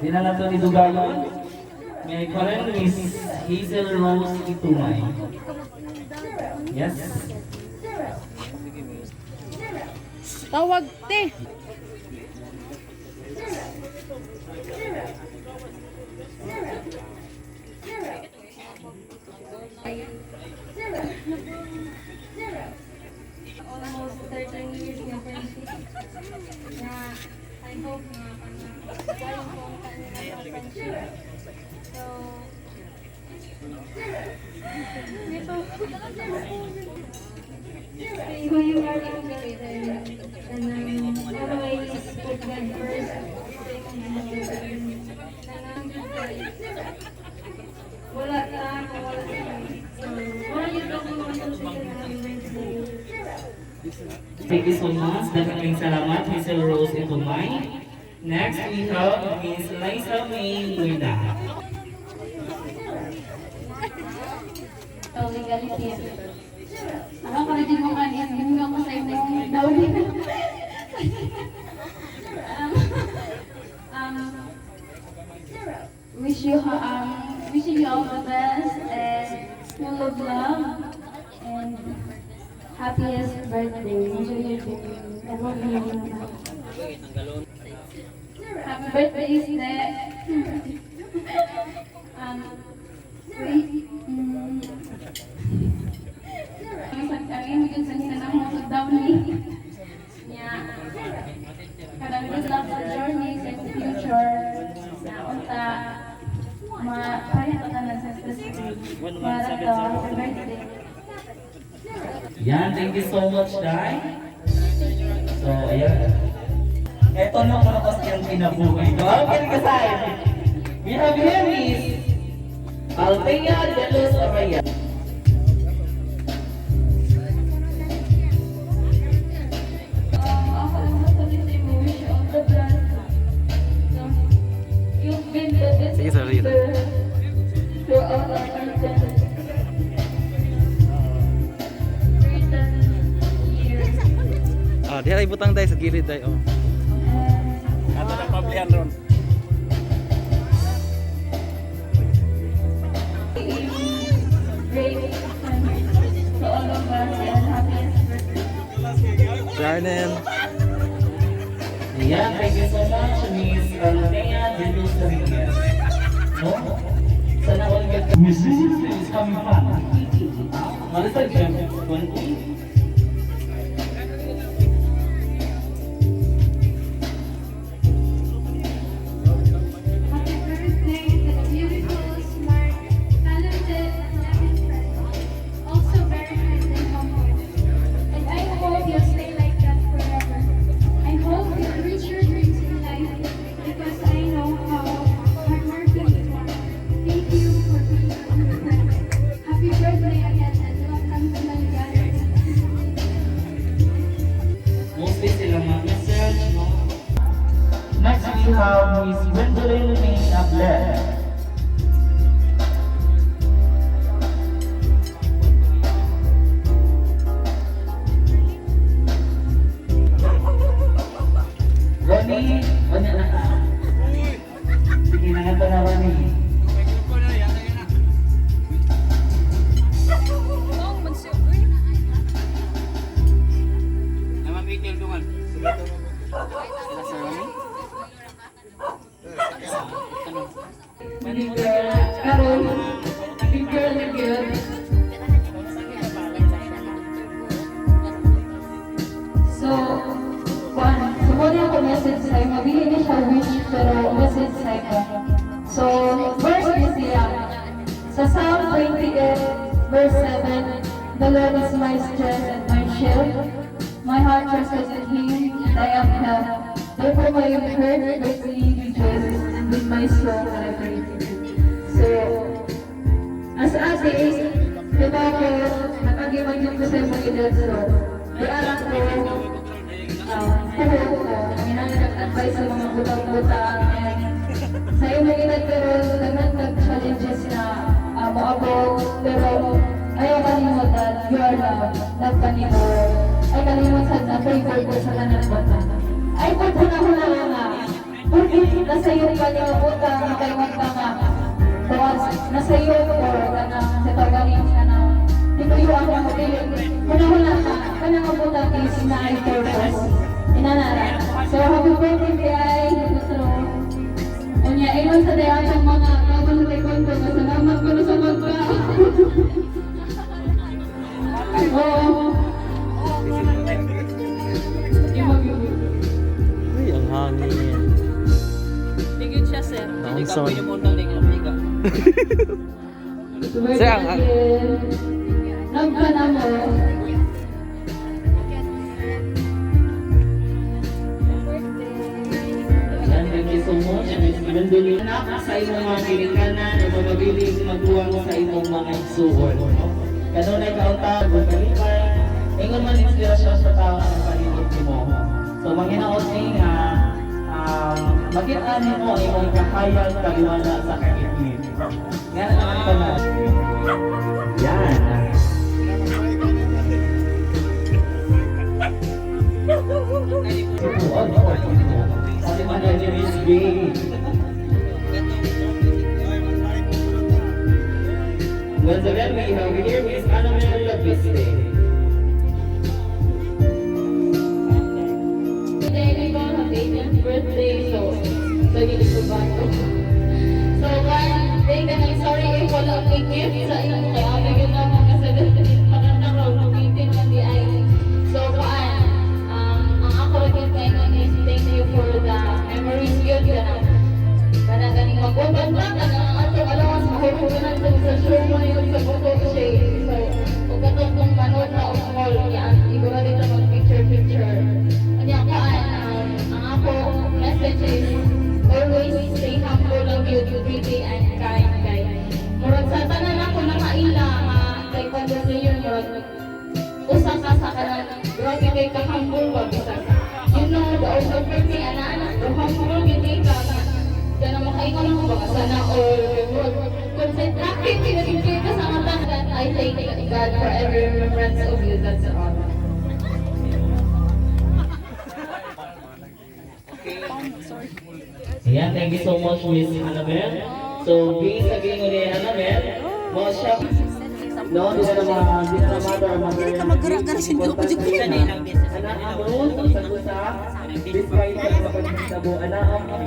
Di na nato ni Dugayon. May karen Miss Hazel Rose Itumay. Yes. Tawag te. Almost 13 years na friendship na I hope na kayong kung kanina sa friendship. So, stay who you are together and always put God first. Wala ka, wala ka. Wala yung Thank you so much. Daghang salamat, Miss Rose Itumay. Next, we have Miss Liza May Luida. Tawag Galicia. Ako ka na din mo kanin, hindi ako sa inyo. Dawli na. Wishing you all the best and full of love and happiest birthday. Enjoy your day. I love you. Happy birthday is there. Kami bikin seni na mo daw ni. Nya. Kadang good luck sa journey sa future. Na unta kaya ka na sa para to happy birthday. Yan, thank you so much, Dai. So, ayan. Ito na mga kasi yung kinabuhay ko. Okay, kasay. We have here Miss Althea de Luz Araya. Ako lang matuloy sa imo. Wish you all the best. So, you've been the best sister through all of our lives. Diha ibutang day sa gilid day oh. Ato na pablihan ron. Great to all of us and happiest birthday. Jarnen. Yan, thank you so much, Miss Althea de Luz Araya. No? Sana all get Miss is coming from. Malasa dyan. Happy birthday to the beautiful, smart, talented, and loving friend. Also very kind and humble. And I hope you'll stay like that forever. I hope you'll reach your dreams in life because I know how hardworking you are. Thank you for being a good friend. Happy birthday again and welcome to my gathering. Mostly sila mag-message, no? Next, we have Miss Gwendolyn May Abler. Ronnie, wala na ka. Sige na nga na, Ronnie. Karon, big girl na girl. So, muna ako message sa'yo. Mabili niya siya wish, pero message sa'yo. So, verse niya siya. Sa Psalm 28, verse 7, the Lord is my strength and my shield. My heart trusts in Him, and I am helped. Therefore my heart greatly rejoices, and with my soul I praise Him. So, as ate, diba ko, nakagiman yung kasi mga edad, so, di alam ko, puho ko, minanag-advise sa mga butang-butang, and sa iyong mga edad, pero nag-challenges na maabot, pero ayaw kalimutan, you are loved, love ka ni Lord. Ay kalimutan na favor ko sa kanan bata. Ay pagpunahuna nga, Pwede nasayo ka niyo buta, makaingon ka nga. Tapos, nasayo ko ka na sa tawanin ka na. Tinuyuan ka mo, wala ka. Kanang mabuta is na ay purpose. Inanara. So, happy birthday kay Nutro. Unya, ilan sa dayan ang mga kabang-tekon ko. Masalamat ko na sa magka. Oo. Uy, ang hangin. Tigil siya, sir. Ang son. Sir, Sir, ang- nagkana mo. Yan, thank you so much. Miss Gwendolyn. Anak sa imong mga kilikanan o mababiling magduwang sa imong mga igsuon. Kanunay kaunta, kalipay. Ingon man inspirasyon sa tao ang paligid mo. So, manginaot nga, makita mo ang imong kahayag kaliwala sa kaigid. Nga naman ito na. Yan. Kasi man yan yung Miss B. Once again, we have here Miss Annabelle Labiste. Today, ko na Damian's birthday, so hindi ko ba ito. So, one day ka nang sorry if wala akong gift sa inyong kaya bigyan na mga sa magandang raw lumitin man di ay. So, ang ako rin ngayon is thank you for the memories yun ka na. Kana ganing mag-ubad na, kana ang atong alawas mahuhunan sa show mo yun sa photo shade. So, kung katong kong manood na all yan, igura dito mag-picture. Kanya ko ang ako message is always stay humble and beauty and kind kay. Murag sa tanan ako nakaila nga kay Pando Mayor murag usa ka sa kanang grabe kay ka-humble wa bisa. You know the also for me ana humble gid ka kana makaingon ako baka sana all concentrate pinagigil ka sa mata that I thank God for every remembrance of you. That's all. Ayan, thank you so much, Miss Annabelle. So, being sa gingon ni Annabelle, mo siya, no, di na naman, hindi ka mag-gara-gara sa hindi ko anak ang rules ang sagusa, despite sa kapag-sabo, anak ang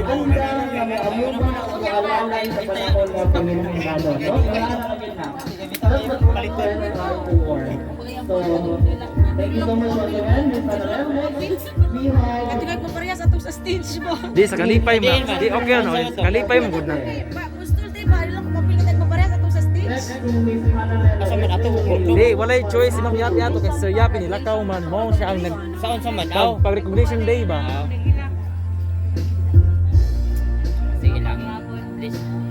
ganda na may amuba na kung alalay sa panahon ng Panginoon Galo, no? Wala na kami na. That's what we're going to war. So, thank you so much once again, Miss Annabelle. We have Tingnan mo parehas atong sa stage mo. Di, sa kalipay mo. Di, okay ano. Kalipay mo, good na. Ba, gusto din ba? Ilang kumapilitan mo parehas atong sa stage? next to Miss Annabelle. Di, walay choice si Ma'am Yapi ato kasi Sir Yapi nilakaw man mo siya ang nag Saan sa man? pag recognition day ba? Sige lang. Please.